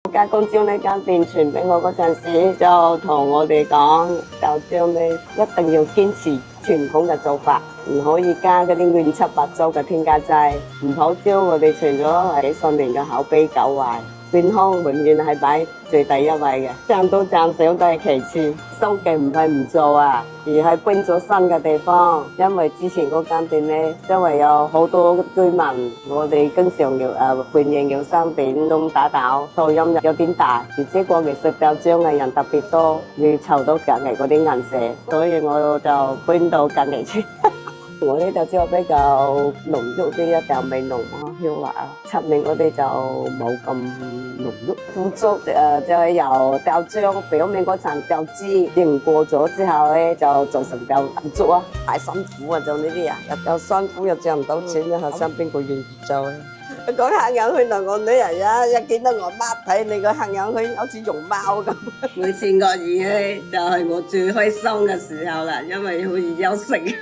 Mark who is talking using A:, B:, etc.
A: 加工椒呢間店傳俾我嗰陣時，就同我哋講豆漿呢一定要堅持傳統嘅做法，唔可以加嗰啲亂七八糟嘅添加劑。唔好椒我哋除咗係幾十年嘅口碑久壞，健康永遠係擺最第一位嘅，賺多賺少都係其次。收記唔係唔做啊，而係搬咗新嘅地方。因為之前嗰間店呢，周圍有好多居民，我哋經常半夜要3點鐘打攪，噪音有點大，而且過嚟食豆漿嘅人特別多，要湊到隔離嗰啲銀舍，所以我就搬到隔離村。我呢豆漿比較濃郁啲，就味濃香滑啊。出面嗰啲就冇咁濃郁。腐竹就係由豆漿表面嗰層豆汁凝過咗之後咧，就做成豆粥啊。太辛苦啊，做呢啲啊，又辛苦又賺唔到錢啊，後生邊個願意做啊？講黑眼圈啊！我女兒啊，一見到我媽睇你個黑眼圈好似容貓咁。每次惡意咧，就係我最開心嘅時候啦，因為可以休息。